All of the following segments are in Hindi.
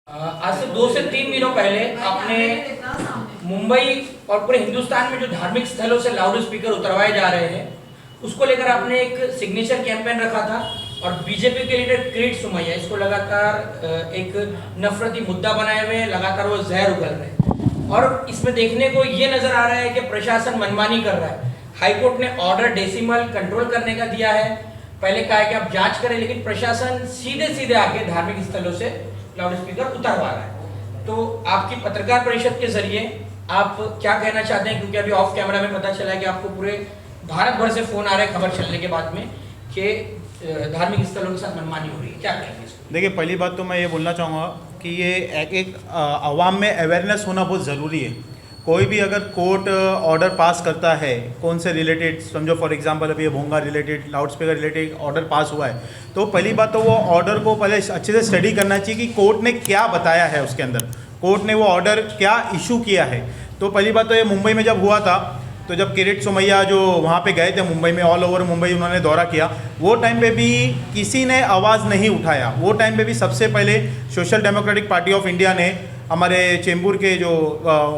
आज से 2 से 3 दिनों पहले आपने मुंबई और पूरे हिंदुस्तान में जो धार्मिक स्थलों से लाउड स्पीकर उतरवाए जा रहे हैं उसको लेकर आपने एक सिग्नेचर कैंपेन रखा था और बीजेपी के लीडर किरीट सोमैया इसको लगातार एक नफरती मुद्दा बनाए हुए हैं, लगातार वो जहर उगल रहे हैं और इसमें देखने को ये नजर आ रहा है कि प्रशासन मनमानी कर रहा है। हाईकोर्ट ने ऑर्डर डेसिमल कंट्रोल करने का दिया है, पहले कहा है कि आप जांच करें, लेकिन प्रशासन सीधे सीधे आके धार्मिक स्थलों से लाउड स्पीकर उतारवा रहा है। तो आपकी पत्रकार परिषद के जरिए आप क्या कहना चाहते हैं, क्योंकि अभी ऑफ कैमरा में पता चला है कि आपको पूरे भारत भर से फोन आ रहे हैं खबर चलने के बाद में कि धार्मिक स्थलों के साथ मनमानी हो रही है, क्या कहेंगे इसको? देखिए, पहली बात तो मैं ये बोलना चाहूँगा कि ये एक आवाम में अवेयरनेस होना बहुत ज़रूरी है। कोई भी अगर कोर्ट ऑर्डर पास करता है कौन से रिलेटेड, समझो फॉर एग्जांपल अभी ये भोंगा related, loud speaker related order pass हुआ है, तो पहली बात तो वो ऑर्डर को पहले अच्छे से स्टडी करना चाहिए कि कोर्ट ने क्या बताया है उसके अंदर, कोर्ट ने वो ऑर्डर क्या इशू किया है। तो पहली बात तो ये मुंबई में जब हुआ था, तो जब किरीट सोमैया जो वहाँ पे गए थे मुंबई में, ऑल ओवर मुंबई उन्होंने दौरा किया, वो टाइम पे भी किसी ने आवाज़ नहीं उठाया। वो टाइम पे भी सबसे पहले social democratic party of India ने, हमारे चेंबूर के जो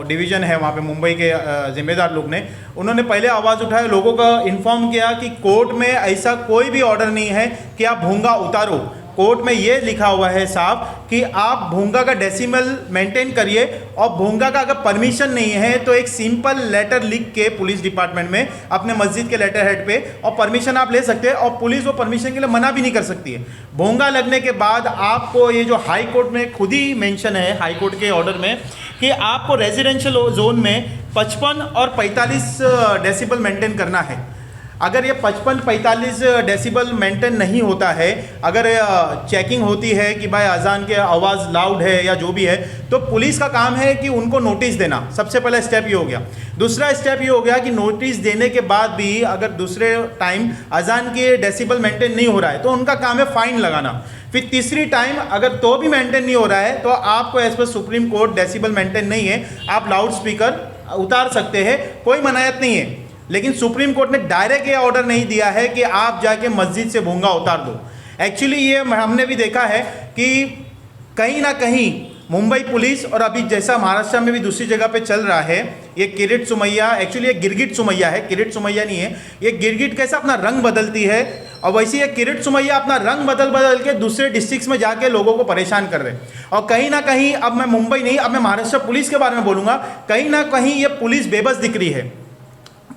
डिवीज़न है वहाँ पे मुंबई के ज़िम्मेदार लोग ने, उन्होंने पहले आवाज़ उठाया, लोगों का इन्फॉर्म किया कि कोर्ट में ऐसा कोई भी ऑर्डर नहीं है कि आप भोंगा उतारो। कोर्ट में ये लिखा हुआ है साहब कि आप भोंगा का डेसिमल मेंटेन करिए, और भोंगा का अगर परमिशन नहीं है तो एक सिंपल लेटर लिख के पुलिस डिपार्टमेंट में अपने मस्जिद के लेटर हेड पे और परमिशन आप ले सकते हैं, और पुलिस वो परमिशन के लिए मना भी नहीं कर सकती है। भोंगा लगने के बाद आपको ये जो हाई कोर्ट में खुद ही मेंशन है, हाई कोर्ट के ऑर्डर में, कि आपको रेजिडेंशियल जोन में 55 और 45 डेसिबल मेंटेन करना है। अगर ये 55-45 डेसिबल मेंटेन नहीं होता है, अगर चेकिंग होती है कि भाई अजान के आवाज़ लाउड है या जो भी है, तो पुलिस का काम है कि उनको नोटिस देना। सबसे पहला स्टेप ये हो गया। दूसरा स्टेप ये हो गया कि नोटिस देने के बाद भी अगर दूसरे टाइम अजान के डेसिबल मेंटेन नहीं हो रहा है तो उनका काम है फ़ाइन लगाना। फिर तीसरी टाइम अगर तो भी मेंटेन नहीं हो रहा है तो आपको as per supreme court decibel maintain नहीं है, आप लाउड स्पीकर उतार सकते हैं, कोई मनाहियत नहीं है। लेकिन सुप्रीम कोर्ट ने डायरेक्ट ये ऑर्डर नहीं दिया है कि आप जाके मस्जिद से भोंगा उतार दो। एक्चुअली ये हमने भी देखा है कि कहीं ना कहीं मुंबई पुलिस, और अभी जैसा महाराष्ट्र में भी दूसरी जगह पे चल रहा है, ये किरीट सोमैया, एक्चुअली ये गिरगिट सोमैया है, किरीट सोमैया नहीं है, ये गिरगिट कैसा अपना रंग बदलती है, और वैसे ये किरीट सोमैया अपना रंग बदल के दूसरे डिस्ट्रिक्ट्स में जाके लोगों को परेशान कर रहे हैं। और कहीं ना कहीं, अब मैं मुंबई नहीं, अब मैं महाराष्ट्र पुलिस के बारे में बोलूँगा, कहीं ना कहीं ये पुलिस बेबस दिख रही है।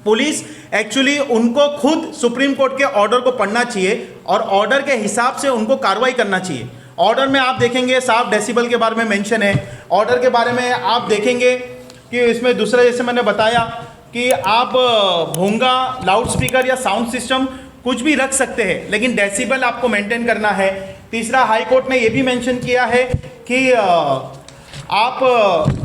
पुलिस एक्चुअली उनको खुद सुप्रीम कोर्ट के ऑर्डर को पढ़ना चाहिए और ऑर्डर के हिसाब से उनको कार्रवाई करना चाहिए। ऑर्डर में आप देखेंगे साफ डेसिबल के बारे में मेंशन है। ऑर्डर के बारे में आप देखेंगे कि इसमें दूसरा, जैसे मैंने बताया कि आप भोंगा, लाउड स्पीकर या साउंड सिस्टम कुछ भी रख सकते हैं, लेकिन डेसिबल आपको मेंटेन करना है। तीसरा, हाई कोर्ट ने यह भी मेंशन किया है कि आप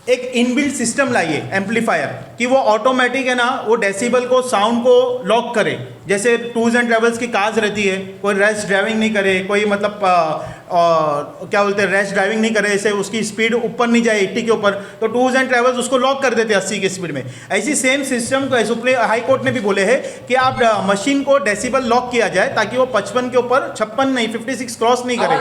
एक इनबिल्ट सिस्टम लाइए एम्पलीफायर, कि वो ऑटोमेटिक है ना, वो डेसिबल को, साउंड को लॉक करे। जैसे टूर्स एंड ट्रेवल्स की कार्स रहती है, कोई रैश ड्राइविंग नहीं करे, कोई मतलब क्या बोलते हैं, रैश ड्राइविंग नहीं करे, ऐसे उसकी स्पीड ऊपर नहीं जाए 80 के ऊपर, तो टूर्स एंड ट्रेवल्स उसको लॉक कर देते हैं 80 की स्पीड में। ऐसी सेम सिस्टम को सुप्रीम हाई कोर्ट ने भी बोले हैं कि आप मशीन को डेसिबल लॉक किया जाए ताकि वो 55 के ऊपर 56 नहीं, 56 क्रॉस नहीं करे,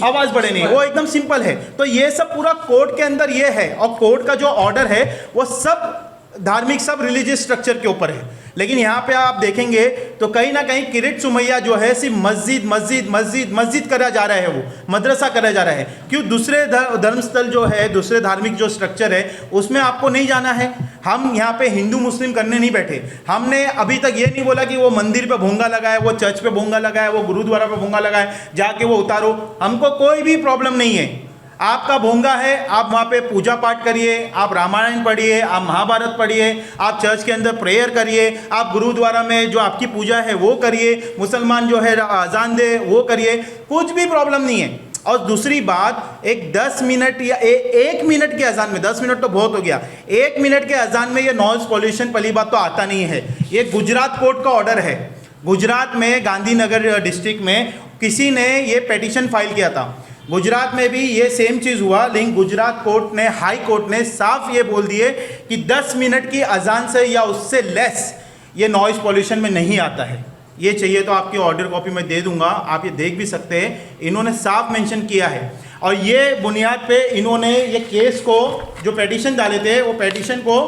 आवाज़ बढ़े नहीं, वो एकदम सिंपल है। तो ये सब पूरा कोर्ट के अंदर ये है, और कोर्ट का जो ऑर्डर है वो सब धार्मिक, सब रिलीजियस स्ट्रक्चर के ऊपर है। लेकिन यहाँ पे आप देखेंगे तो कहीं ना कहीं किरीट सोमैया जो है सिर्फ मस्जिद मस्जिद मस्जिद मस्जिद करा जा रहा है, वो मदरसा करा जा रहा है। क्यों? दूसरे धर्म स्थल जो है, दूसरे धार्मिक जो स्ट्रक्चर है, उसमें आपको नहीं जाना है। हम यहाँ पे हिंदू मुस्लिम करने नहीं बैठे। हमने अभी तक ये नहीं बोला कि वो मंदिर पे भोंगा लगाए, वो चर्च पे भोंगा लगाए, वो गुरुद्वारा पे भोंगा लगाए, जाके वो उतारो, हमको कोई भी प्रॉब्लम नहीं है। आपका भोंगा है, आप वहाँ पे पूजा पाठ करिए, आप रामायण पढ़िए, आप महाभारत पढ़िए, आप चर्च के अंदर प्रेयर करिए, आप गुरुद्वारा में जो आपकी पूजा है वो करिए, मुसलमान जो है अजान दे वो करिए, कुछ भी प्रॉब्लम नहीं है। और दूसरी बात, एक 10 मिनट या 1 मिनट के अजान में, 10 मिनट तो बहुत हो गया, 1 मिनट के अजान में ये नॉइज पॉल्यूशन पहली बात तो आता नहीं है। ये गुजरात कोर्ट का ऑर्डर है। गुजरात में गांधीनगर डिस्ट्रिक्ट में किसी ने ये पेटिशन फाइल किया था। गुजरात में भी ये सेम चीज़ हुआ, लेकिन गुजरात कोर्ट ने, हाई कोर्ट ने साफ ये बोल दिए कि 10 मिनट की अजान से या उससे लेस ये नॉइज़ पॉल्यूशन में नहीं आता है। ये चाहिए तो आपकी ऑर्डर कॉपी मैं दे दूंगा, आप ये देख भी सकते हैं। इन्होंने साफ मेंशन किया है। और ये बुनियाद पे इन्होंने ये केस को जो पेटिशन डाले थे वो पेटिशन को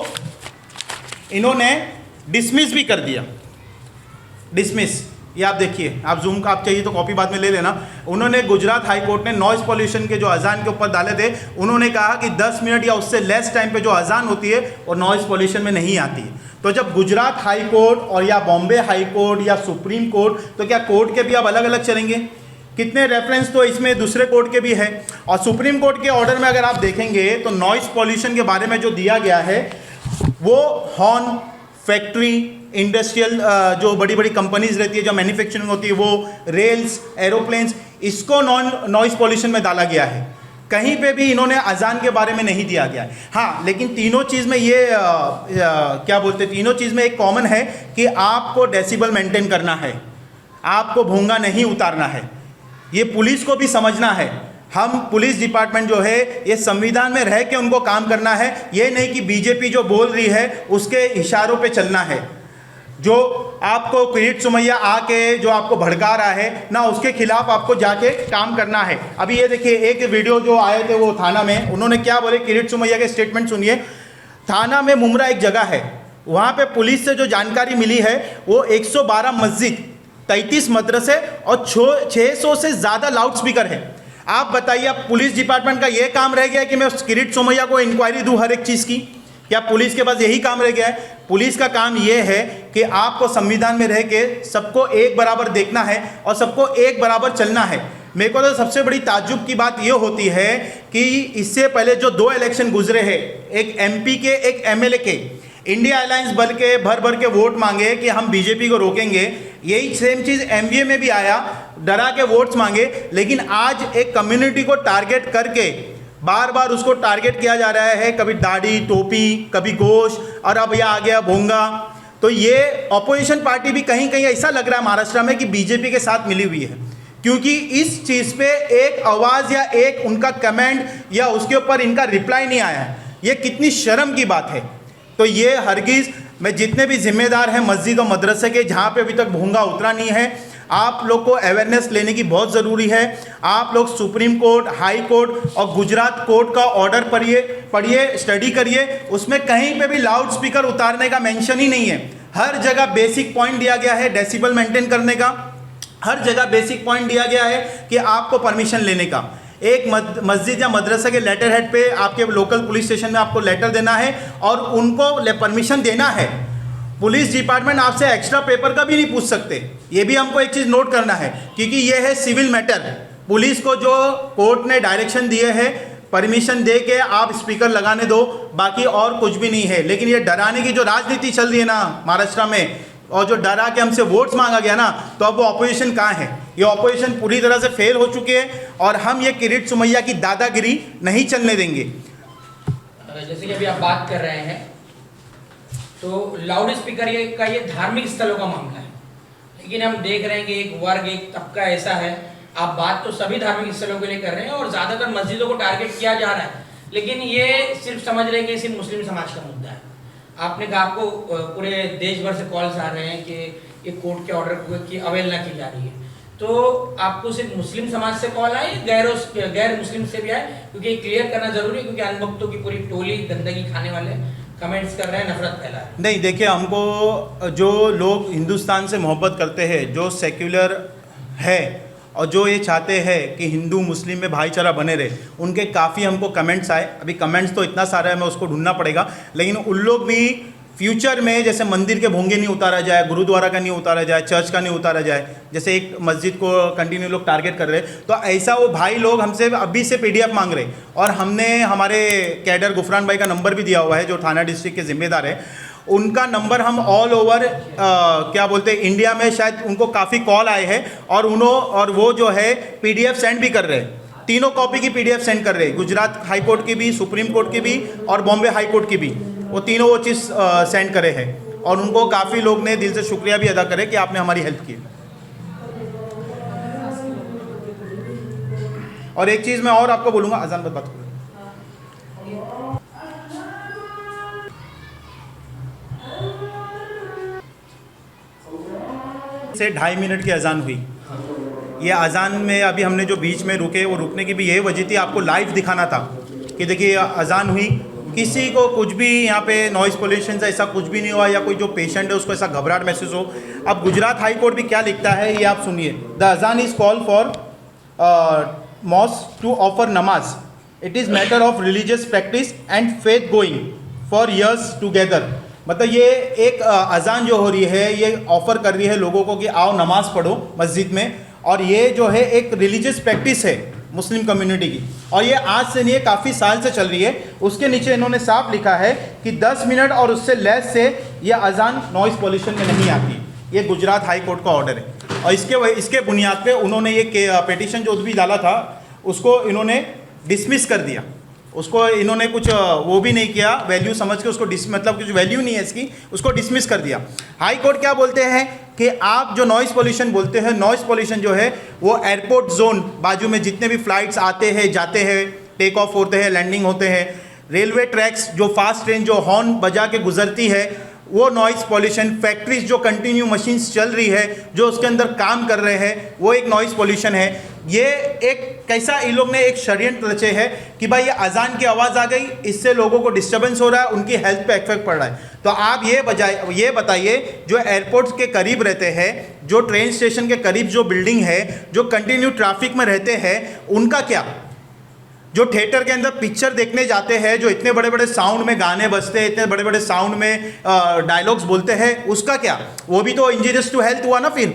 इन्होंने डिसमिस भी कर दिया। डिसमिस, ये आप देखिए, आप जूम का आप चाहिए तो कॉपी बाद में ले लेना। उन्होंने गुजरात हाई कोर्ट ने नॉइज़ पॉल्यूशन के जो अजान के ऊपर डाले थे, उन्होंने कहा कि 10 मिनट या उससे लेस टाइम पे जो अजान होती है वो नॉइज़ पॉल्यूशन में नहीं आती है। तो जब गुजरात हाई कोर्ट और या बॉम्बे हाई कोर्ट या सुप्रीम कोर्ट, तो क्या कोर्ट के भी अब अलग अलग चलेंगे? कितने रेफरेंस तो इसमें दूसरे कोर्ट के भी है। और सुप्रीम कोर्ट के ऑर्डर में अगर आप देखेंगे तो नॉइज़ पॉल्यूशन के बारे में जो दिया गया है वो हॉर्न, फैक्ट्री, इंडस्ट्रियल जो बड़ी बड़ी कंपनीज रहती है, जो मैन्युफैक्चरिंग होती है, वो रेल्स, एरोप्लेन्स, इसको नॉइज़ पॉल्यूशन में डाला गया है। कहीं पे भी इन्होंने अजान के बारे में नहीं दिया गया है। हाँ, लेकिन तीनों चीज़ में ये क्या बोलते हैं, तीनों चीज़ में एक कॉमन है कि आपको डेसिबल मेंटेन करना है, आपको भूंगा नहीं उतारना है। ये पुलिस को भी समझना है। हम पुलिस डिपार्टमेंट जो है ये संविधान में रह के उनको काम करना है। ये नहीं कि बीजेपी जो बोल रही है उसके इशारों पे चलना है। जो आपको किरीट सोमैया आके जो आपको भड़का रहा है ना, उसके खिलाफ आपको जाके काम करना है। अभी ये देखिए एक वीडियो जो आए थे वो थाना में, उन्होंने क्या बोले, किरीट सोमैया के स्टेटमेंट सुनिए। थाना में मुमरा एक जगह है, वहाँ पे पुलिस से जो जानकारी मिली है वो 112 मस्जिद, 33 मदरसे और 600 से ज़्यादा लाउड स्पीकर है। आप बताइए, आप पुलिस डिपार्टमेंट का ये काम रह गया है कि मैं किरीट सोमैया को इंक्वायरी दूं हर एक चीज़ की? क्या पुलिस के पास यही काम रह गया है? पुलिस का काम ये है कि आपको संविधान में रह के सबको एक बराबर देखना है और सबको एक बराबर चलना है। मेरे को तो सबसे बड़ी ताज्जुब की बात ये होती है कि इससे पहले जो 2 इलेक्शन गुजरे हैं, एक MP के, एक MLA के, इंडिया अलायंस बल के भर भर के वोट मांगे कि हम बीजेपी को रोकेंगे। यही सेम चीज़ MVA में भी आया, डरा के वोट्स मांगे। लेकिन आज एक कम्युनिटी को टारगेट करके बार बार उसको टारगेट किया जा रहा है, कभी दाढ़ी, टोपी, कभी गोश, और अब यह आ गया भोंगा। तो ये अपोजिशन पार्टी भी कहीं कहीं ऐसा लग रहा है महाराष्ट्र में कि बीजेपी के साथ मिली हुई है, क्योंकि इस चीज़ पे एक आवाज़ या एक उनका कमेंट या उसके ऊपर इनका रिप्लाई नहीं आया है। ये कितनी शर्म की बात है। तो ये हरगिज़, मैं जितने भी जिम्मेदार हैं मस्जिद और मदरसे के, जहाँ पे अभी तक भूंगा उतरा नहीं है, आप लोग को अवेयरनेस लेने की बहुत ज़रूरी है। आप लोग सुप्रीम कोर्ट, हाई कोर्ट और गुजरात कोर्ट का ऑर्डर पढ़िए, स्टडी करिए। उसमें कहीं पे भी लाउड स्पीकर उतारने का मेंशन ही नहीं है। हर जगह बेसिक पॉइंट दिया गया है डेसिबल मेंटेन करने का, हर जगह बेसिक पॉइंट दिया गया है कि आपको परमिशन लेने का। एक मस्जिद या मदरसा के लेटर हेड पे आपके लोकल पुलिस स्टेशन में आपको लेटर देना है और उनको परमिशन देना है। पुलिस डिपार्टमेंट आपसे एक्स्ट्रा पेपर का भी नहीं पूछ सकते। ये भी हमको एक चीज़ नोट करना है, क्योंकि ये है सिविल मैटर। पुलिस को जो कोर्ट ने डायरेक्शन दिए है, परमिशन दे के आप स्पीकर लगाने दो, बाकी और कुछ भी नहीं है। लेकिन ये डराने की जो राजनीति चल रही है ना महाराष्ट्र में, और जो डरा के हमसे वोट्स मांगा गया ना, तो अब वो अपोजिशन कहाँ है? ये अपोजिशन पूरी तरह से फेल हो चुकी है और हम ये किरीट सोमैया की दादागिरी नहीं चलने देंगे। जैसे कि अभी आप बात कर रहे हैं, तो लाउड स्पीकर ये धार्मिक स्थलों का मामला है, लेकिन हम देख रहे हैं कि एक वर्ग, एक तबका ऐसा है, आप बात तो सभी धार्मिक स्थलों के लिए कर रहे हैं और ज़्यादातर मस्जिदों को टारगेट किया जा रहा है, लेकिन ये सिर्फ समझ रहे हैं कि सिर्फ मुस्लिम समाज का मुद्दा है। आपने कहा आपको पूरे देश भर से कॉल्स आ रहे हैं कि ये कोर्ट के ऑर्डर की अवहेलना की जा रही है, तो आपको सिर्फ मुस्लिम समाज से कॉल आए, गैर मुस्लिम से भी आए? क्योंकि क्लियर करना जरूरी है, क्योंकि अनभक्तों की पूरी टोली गंदगी खाने वाले कमेंट्स कर रहे हैं, नफरत फैला रहे हैं। नहीं, देखिए, हमको जो लोग हिंदुस्तान से मोहब्बत करते हैं, जो सेक्युलर है और जो ये चाहते हैं कि हिंदू मुस्लिम में भाईचारा बने रहे, उनके काफ़ी हमको कमेंट्स आए। अभी कमेंट्स तो इतना सारा है, मैं उसको ढूंढना पड़ेगा, लेकिन उन लोग भी फ्यूचर में जैसे मंदिर के भोंगे नहीं उतारा जाए, गुरुद्वारा का नहीं उतारा जाए, चर्च का नहीं उतारा जाए, जैसे एक मस्जिद को कंटिन्यू लोग टारगेट कर रहे हैं, तो ऐसा वो भाई लोग हमसे अभी से PDF मांग रहे। और हमने हमारे कैडर गुफरान भाई का नंबर भी दिया हुआ है, जो थाना डिस्ट्रिक्ट के जिम्मेदार है। उनका नंबर हम ऑल ओवर क्या बोलते हैं इंडिया में, शायद उनको काफ़ी कॉल आए हैं और वो जो है PDF सेंड भी कर रहे हैं। तीनों कॉपी की PDF सेंड कर रहे हैं, गुजरात हाई कोर्ट की भी, सुप्रीम कोर्ट की भी और बॉम्बे हाई कोर्ट की भी। वो तीनों वो चीज़ सेंड करे हैं और उनको काफ़ी लोग ने दिल से शुक्रिया भी अदा करे कि आपने हमारी हेल्प की। और एक चीज़ मैं और आपको बोलूँगा, अजान पर बात करूँ, से 2.5 मिनट की अजान हुई, ये अजान में अभी हमने जो बीच में रुके, वो रुकने की भी यही वजह थी, आपको लाइव दिखाना था कि देखिए अजान हुई, किसी को कुछ भी यहाँ पे नॉइज़ पोल्यूशन से ऐसा कुछ भी नहीं हुआ, या कोई जो पेशेंट है उसको ऐसा घबराहट महसूस हो। अब गुजरात हाई कोर्ट भी क्या लिखता है ये आप सुनिए। The azaan is call for mosque to offer namaz, it is matter of religious practice and faith going for years together. मतलब ये एक अजान जो हो रही है ये ऑफ़र कर रही है लोगों को कि आओ नमाज़ पढ़ो मस्जिद में, और ये जो है एक रिलीजियस प्रैक्टिस है मुस्लिम कम्युनिटी की, और ये आज से नहीं है काफ़ी साल से चल रही है। उसके नीचे इन्होंने साफ लिखा है कि 10 मिनट और उससे लेस से ये अजान नॉइज़ पॉल्यूशन में नहीं आती। ये गुजरात हाई कोर्ट का ऑर्डर है, और इसके बुनियाद पे उन्होंने ये पिटीशन जो भी डाला था उसको इन्होंने डिसमिस कर दिया। उसको इन्होंने कुछ वो भी नहीं किया, वैल्यू समझ के उसको मतलब कुछ वैल्यू नहीं है इसकी, उसको डिसमिस कर दिया। हाई कोर्ट क्या बोलते हैं कि आप जो नॉइज़ पोल्यूशन बोलते हैं, नॉइज़ पोल्यूशन जो है वो एयरपोर्ट जोन बाजू में जितने भी फ्लाइट्स आते हैं जाते हैं, टेक ऑफ होते हैं, लैंडिंग होते हैं, रेलवे ट्रैक्स जो फास्ट ट्रेन जो हॉर्न बजा के गुजरती है वो नॉइज़ पॉल्यूशन, फैक्ट्रीज जो कंटिन्यू मशीन्स चल रही है जो उसके अंदर काम कर रहे हैं वो एक नॉइज़ पॉल्यूशन है। ये एक कैसा इन लोग ने एक षड्यंत्र रचे है कि भाई ये अजान की आवाज़ आ गई, इससे लोगों को डिस्टर्बेंस हो रहा है, उनकी हेल्थ पे इफेक्ट पड़ रहा है। तो आप ये बताइए जो एयरपोर्ट के करीब रहते हैं, जो ट्रेन स्टेशन के करीब जो बिल्डिंग है, जो कंटिन्यू ट्रैफिक में रहते हैं, उनका क्या? जो थिएटर के अंदर पिक्चर देखने जाते हैं, जो इतने बड़े बड़े साउंड में गाने बजते हैं, इतने बड़े बड़े साउंड में डायलॉग्स बोलते हैं, उसका क्या? वो भी तो इंजीरियस टू हेल्थ हुआ ना फिर,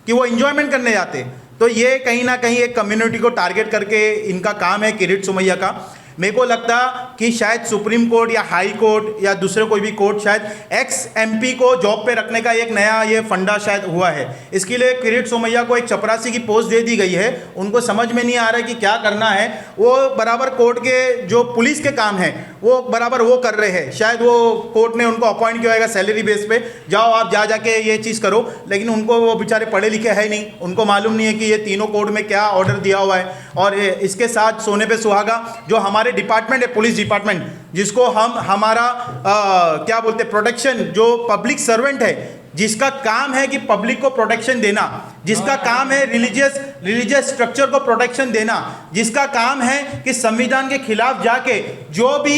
कि वो इंजॉयमेंट करने जाते। तो ये कहीं ना कहीं एक कम्युनिटी को टारगेट करके इनका काम है किरीट सोमैया का। मेरे को लगता कि शायद सुप्रीम कोर्ट या हाई कोर्ट या दूसरे कोई भी कोर्ट शायद एक्स एमपी को जॉब पे रखने का एक नया ये फंडा शायद हुआ है। इसके लिए किरीट सोमैया को एक चपरासी की पोस्ट दे दी गई है। उनको समझ में नहीं आ रहा है कि क्या करना है। वो बराबर कोर्ट के जो पुलिस के काम है वो बराबर वो कर रहे हैं। शायद वो कोर्ट ने उनको अपॉइंट किया होगा सैलरी बेस पे, जाओ आप जा जाके ये चीज़ करो, लेकिन उनको वो बेचारे पढ़े लिखे है नहीं, उनको मालूम नहीं है कि ये तीनों कोर्ट में क्या ऑर्डर दिया हुआ है। और इसके साथ सोने पे सुहागा जो हमारे डिपार्टमेंट है, पुलिस डिपार्टमेंट, जिसको हम हमारा क्या बोलते प्रोटेक्शन, जो पब्लिक सर्वेंट है, जिसका काम है कि पब्लिक को प्रोटेक्शन देना, जिसका काम है रिलीजियस स्ट्रक्चर को प्रोटेक्शन देना, जिसका काम है कि संविधान के खिलाफ जाके जो भी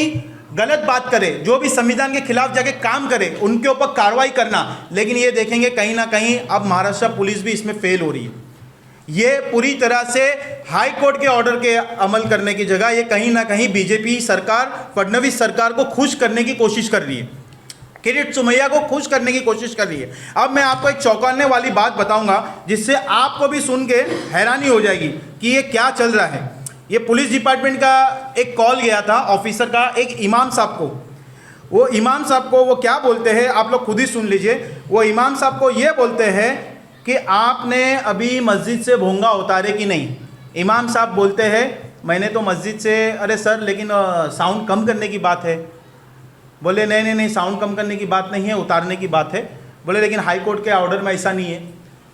गलत बात करे, जो भी संविधान के खिलाफ जाके काम करे, उनके ऊपर कार्रवाई करना। लेकिन ये देखेंगे कहीं ना कहीं अब महाराष्ट्र पुलिस भी इसमें फेल हो रही है। ये पूरी तरह से हाई कोर्ट के ऑर्डर के अमल करने की जगह ये कहीं ना कहीं बीजेपी सरकार, फडणवीस सरकार को खुश करने की कोशिश कर रही है, किरीट सोमैया को खुश करने की कोशिश कर रही है। अब मैं आपको एक चौंकाने वाली बात बताऊंगा जिससे आपको भी सुन के हैरानी हो जाएगी कि ये क्या चल रहा है। ये पुलिस डिपार्टमेंट का एक कॉल गया था ऑफिसर का एक इमाम साहब को। वो इमाम साहब को वो क्या बोलते हैं आप लोग खुद ही सुन लीजिए। वो इमाम साहब को ये बोलते हैं कि आपने अभी मस्जिद से भोंगा उतारे कि नहीं। इमाम साहब बोलते हैं मैंने तो मस्जिद से, अरे सर लेकिन साउंड कम करने की बात है। बोले नहीं साउंड कम करने की बात नहीं है, उतारने की बात है। बोले लेकिन हाई कोर्ट के ऑर्डर में ऐसा नहीं है।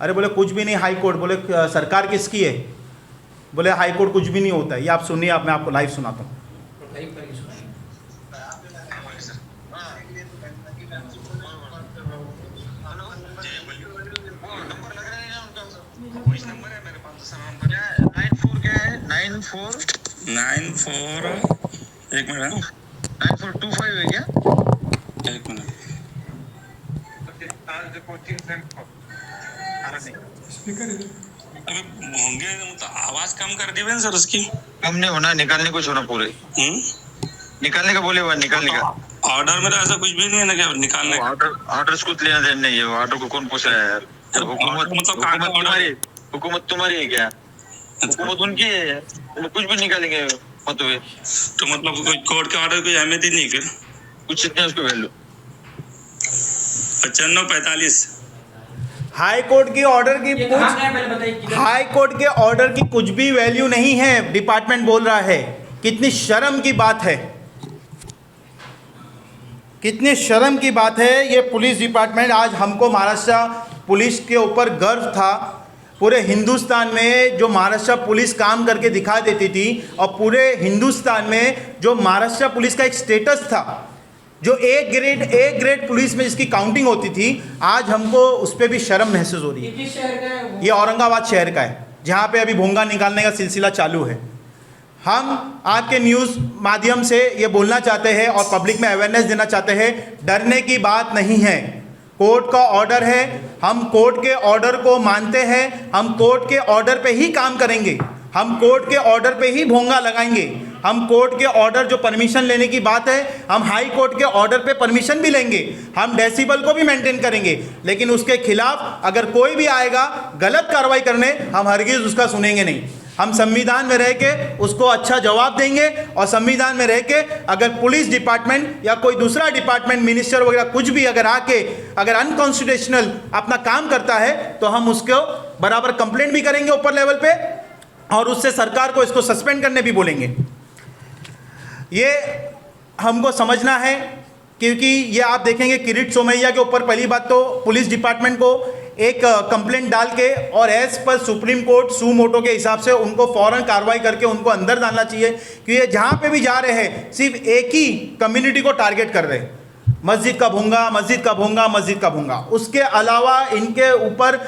अरे बोले कुछ भी नहीं हाई कोर्ट, बोले सरकार किसकी है? बोले हाई कोर्ट कुछ भी नहीं होता है। ये आप सुनिए, मैं आपको लाइव सुनाता हूँ। नाइन फोर एक मिनट 9425 है क्या? एक मिनट अबे होंगे तो आवाज कम कर दी सर उसकी। कम नहीं होना, निकालने कुछ होना पूरे। निकालने का बोले हुआ निकालने का ऑर्डर में तो ऐसा कुछ भी नहीं है ना क्या निकालने का? ऑर्डर कुछ लेना देना नहीं है। ऑर्डर को कौन पूछा है यार? हुकूमत तुम्हारी है क्या? हुकूमत उनकी है, कुछ भी निकालेंगे मत हुए तो मतलब कोई कोर्ट के ऑर्डर कोई अहमियत ही नहीं फिर कुछ इतने उसको वैल्यू 9545 हाई कोर्ट की ऑर्डर की हाई कोर्ट के ऑर्डर की कुछ भी वैल्यू नहीं है, डिपार्टमेंट बोल रहा है। कितनी शर्म की बात है, कितनी शर्म की बात है। ये पुलिस डिपार्टमेंट, आज हमको महाराष्ट्र पुलिस के ऊपर गर्व था। पूरे हिंदुस्तान में जो महाराष्ट्र पुलिस काम करके दिखा देती थी और पूरे हिंदुस्तान में जो महाराष्ट्र पुलिस का एक स्टेटस था, जो ए ग्रेड पुलिस में जिसकी काउंटिंग होती थी, आज हमको उस पर भी शर्म महसूस हो रही है। किस शहर का है वो? ये औरंगाबाद शहर का है। जहाँ पे अभी भोंगा निकालने का सिलसिला चालू है। हम आपके न्यूज़ माध्यम से ये बोलना चाहते हैं और पब्लिक में अवेयरनेस देना चाहते हैं, डरने की बात नहीं है। कोर्ट का ऑर्डर है, हम कोर्ट के ऑर्डर को मानते हैं, हम कोर्ट के ऑर्डर पे ही काम करेंगे, हम कोर्ट के ऑर्डर पे ही भोंगा लगाएंगे। हम कोर्ट के ऑर्डर जो परमिशन लेने की बात है, हम हाई कोर्ट के ऑर्डर पे परमिशन भी लेंगे, हम डेसिबल को भी मेंटेन करेंगे, लेकिन उसके खिलाफ अगर कोई भी आएगा गलत कार्रवाई करने, हम हरगिज़ उसका सुनेंगे नहीं। हम संविधान में रह के उसको अच्छा जवाब देंगे और संविधान में रह के अगर पुलिस डिपार्टमेंट या कोई दूसरा डिपार्टमेंट, मिनिस्टर वगैरह कुछ भी अगर आके अगर अनकॉन्स्टिट्यूशनल अपना काम करता है तो हम उसको बराबर कंप्लेंट भी करेंगे ऊपर लेवल पे और उससे सरकार को इसको सस्पेंड करने भी बोलेंगे। ये हमको समझना है, क्योंकि ये आप देखेंगे किरीट सोमैया के ऊपर पहली बात तो पुलिस डिपार्टमेंट को एक कंप्लेंट डाल के और एज पर सुप्रीम कोर्ट सू मोटो के हिसाब से उनको फौरन कार्रवाई करके उनको अंदर डालना चाहिए, कि ये जहाँ पे भी जा रहे हैं सिर्फ एक ही कम्युनिटी को टारगेट कर रहे हैं, मस्जिद का भोंगा, मस्जिद का भोंगा, मस्जिद का भोंगा। उसके अलावा इनके ऊपर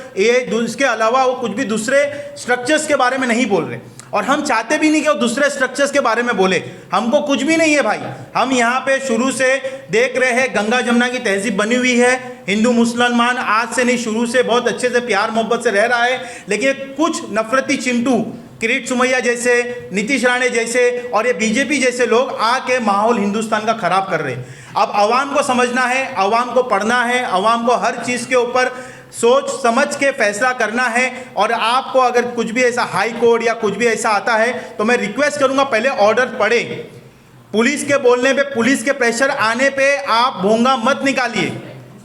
इसके अलावा वो कुछ भी दूसरे स्ट्रक्चर्स के बारे में नहीं बोल रहे और हम चाहते भी नहीं कि वो दूसरे स्ट्रक्चर्स के बारे में बोले। हमको कुछ भी नहीं है भाई, हम यहाँ पे शुरू से देख रहे हैं गंगा जमुना की तहजीब बनी हुई है, हिंदू मुसलमान आज से नहीं शुरू से बहुत अच्छे से प्यार मोहब्बत से रह रहा है, लेकिन कुछ नफरती चिंटू किरीट सोमैया जैसे, नीतीश राणे जैसे और ये बीजेपी जैसे लोग आके माहौल हिंदुस्तान का ख़राब कर रहे हैं। अब आवाम को समझना है, आवाम को पढ़ना है, आवाम को हर चीज़ के ऊपर सोच समझ के फैसला करना है। और आपको अगर कुछ भी ऐसा हाई कोर्ट या कुछ भी ऐसा आता है तो मैं रिक्वेस्ट करूंगा पहले ऑर्डर पढ़े, पुलिस के बोलने पे, पुलिस के प्रेशर आने पे आप भोंगा मत निकालिए।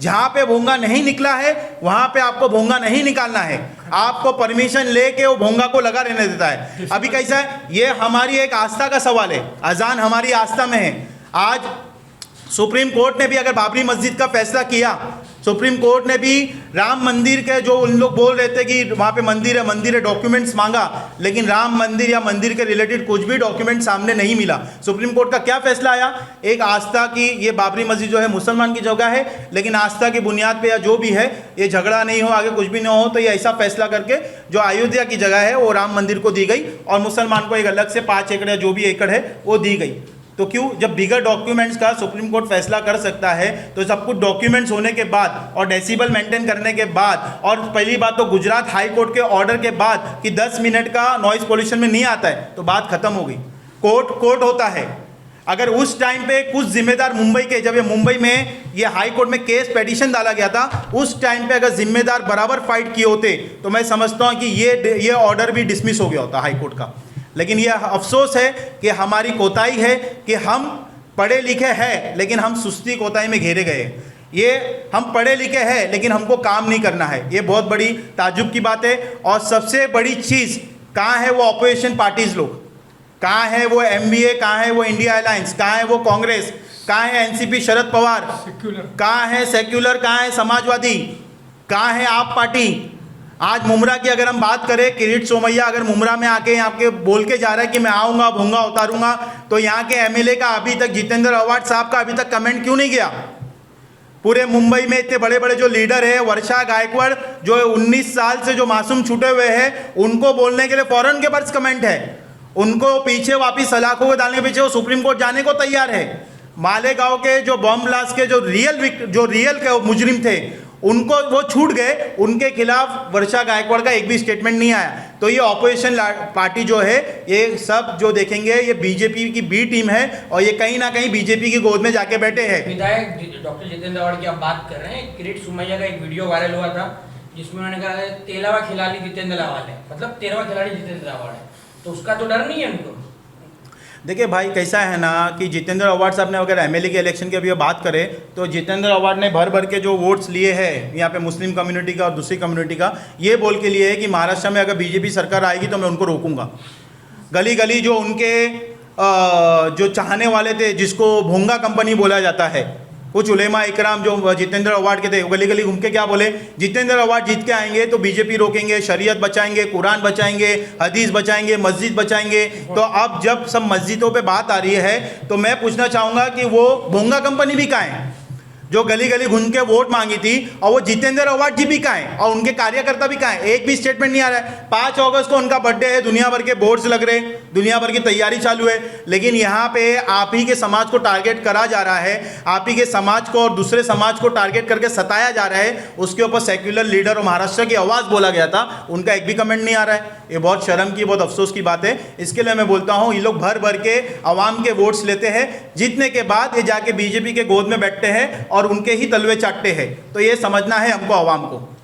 जहाँ पे भोंगा नहीं निकला है वहाँ पे आपको भोंगा नहीं निकालना है, आपको परमिशन लेके वो भोंगा को लगा रहने देता है। अभी कैसा है, ये हमारी एक आस्था का सवाल है, अजान हमारी आस्था में है। आज सुप्रीम कोर्ट ने भी अगर बाबरी मस्जिद का फैसला किया, सुप्रीम कोर्ट ने भी राम मंदिर के जो उन लोग बोल रहे थे कि वहाँ पे मंदिर है डॉक्यूमेंट्स मांगा, लेकिन राम मंदिर या मंदिर के रिलेटेड कुछ भी डॉक्यूमेंट सामने नहीं मिला। सुप्रीम कोर्ट का क्या फैसला आया, एक आस्था की, ये बाबरी मस्जिद जो है मुसलमान की जगह है, लेकिन आस्था की बुनियाद पे या जो भी है ये झगड़ा नहीं हो, आगे कुछ भी ना हो, तो ये ऐसा फैसला करके जो अयोध्या की जगह है वो राम मंदिर को दी गई और मुसलमान को एक अलग से 5 एकड़ या जो भी एकड़ है वो दी गई। तो क्यों, जब बिगर डॉक्यूमेंट्स का सुप्रीम कोर्ट फैसला कर सकता है तो सब कुछ डॉक्यूमेंट्स होने के बाद और डेसिबल मेंटेन करने के बाद, और पहली बात तो गुजरात हाई कोर्ट के ऑर्डर के बाद कि 10 मिनट का नॉइज पोल्यूशन में नहीं आता है, तो बात खत्म हो गई। कोर्ट होता है। अगर उस टाइम पे कुछ जिम्मेदार मुंबई के, जब ये मुंबई में ये हाई कोर्ट में केस पेटिशन डाला गया था, उस टाइम पे अगर जिम्मेदार बराबर फाइट किए होते तो मैं समझता हूँ कि ये ऑर्डर भी डिसमिस हो गया होता हाई कोर्ट का। लेकिन यह अफसोस है कि हमारी कोताही है कि हम पढ़े लिखे हैं लेकिन हम सुस्ती कोताही में घेरे गए। ये हम पढ़े लिखे हैं लेकिन हमको काम नहीं करना है, ये बहुत बड़ी ताज्जुब की बात है। और सबसे बड़ी चीज़, कहाँ है वो अपोजिशन पार्टीज लोग, कहाँ है वो MBA, कहाँ है वो इंडिया अलायंस, कहाँ है वो कांग्रेस, कहाँ है NCP शरद पवार, कहाँ है सेक्युलर, कहाँ है समाजवादी, कहाँ है आप पार्टी। आज मुमरा की अगर हम बात करें, किरीट सोमैया अगर मुमरा में आके यहाँ के बोल के जा रहा है कि मैं आऊँगा भोंगा उतारूंगा, तो यहाँ के MLA का अभी तक, जितेंद्र आव्हाड साहब का अभी तक कमेंट क्यों नहीं गया। पूरे मुंबई में इतने बड़े बड़े जो लीडर है, वर्षा गायकवाड़ जो 19 साल से जो मासूम छूटे हुए हैं, उनको बोलने के लिए फौरन के पास कमेंट है, उनको पीछे वापिस सलाखों को डालने के पीछे वो सुप्रीम कोर्ट जाने को तैयार है। मालेगांव के जो बॉम्ब ब्लास्ट के जो रियल के मुजरिम थे उनको वो छूट गए, उनके खिलाफ वर्षा गायकवाड़ का एक भी स्टेटमेंट नहीं आया। तो ये ऑपोजिशन पार्टी जो है, ये सब जो देखेंगे ये बीजेपी की बी टीम है और ये कहीं ना कहीं बीजेपी की गोद में जाके बैठे हैं। विधायक डॉक्टर जितेंद्र आव्हाड की आप बात कर रहे हैं, किरीट सोमैया का एक वीडियो वायरल हुआ था जिसमें उन्होंने कहा 13वां खिलाड़ी जितेंद्र आव्हाड है, मतलब 13वां खिलाड़ी जितेंद्र आव्हाड है, तो उसका तो डर नहीं है उनको। देखिए भाई, कैसा है ना कि जितेंद्र आव्हाड साहब ने अगर MLA के इलेक्शन की अभी बात करें तो जितेंद्र आव्हाड ने भर के जो वोट्स लिए हैं यहाँ पे मुस्लिम कम्युनिटी का और दूसरी कम्युनिटी का, ये बोल के लिए है कि महाराष्ट्र में अगर बीजेपी सरकार आएगी तो मैं उनको रोकूंगा। गली गली जो उनके जो चाहने वाले थे, जिसको भोंगा कंपनी बोला जाता है, कुछ उलेमा इकराम जो जितेंद्र आव्हाड के थे, गली गली घूम के क्या बोले, जितेंद्र आव्हाड जीत के आएंगे तो बीजेपी रोकेंगे, शरीयत बचाएंगे, कुरान बचाएंगे, हदीस बचाएंगे, मस्जिद बचाएंगे। तो अब जब सब मस्जिदों पे बात आ रही है तो मैं पूछना चाहूँगा कि वो भोंगा कंपनी भी कहाँ है। जो गली गली घूम के वोट मांगी थी, और वो जितेंद्र अवार्ड जी भी कहाँ हैं और उनके कार्यकर्ता भी कहाँ हैं, एक भी स्टेटमेंट नहीं आ रहा है। 5 अगस्त को उनका बर्थडे है, दुनिया भर के बोर्ड्स लग रहे हैं, दुनिया भर की तैयारी चालू है, लेकिन यहाँ पे आप ही के समाज को टारगेट करा जा रहा है, आप ही के समाज को और दूसरे समाज को टारगेट करके सताया जा रहा है। उसके ऊपर सेक्युलर लीडर और महाराष्ट्र की आवाज़ बोला गया था, उनका एक भी कमेंट नहीं आ रहा है। ये बहुत शर्म की, बहुत अफसोस की बात है। इसके लिए मैं बोलता हूँ, ये लोग भर भर के आवाम के वोट्स लेते हैं, जीतने के बाद ये जाके बीजेपी के गोद में बैठते हैं और उनके ही तलवे चाटते हैं। तो ये समझना है हमको, आवाम को।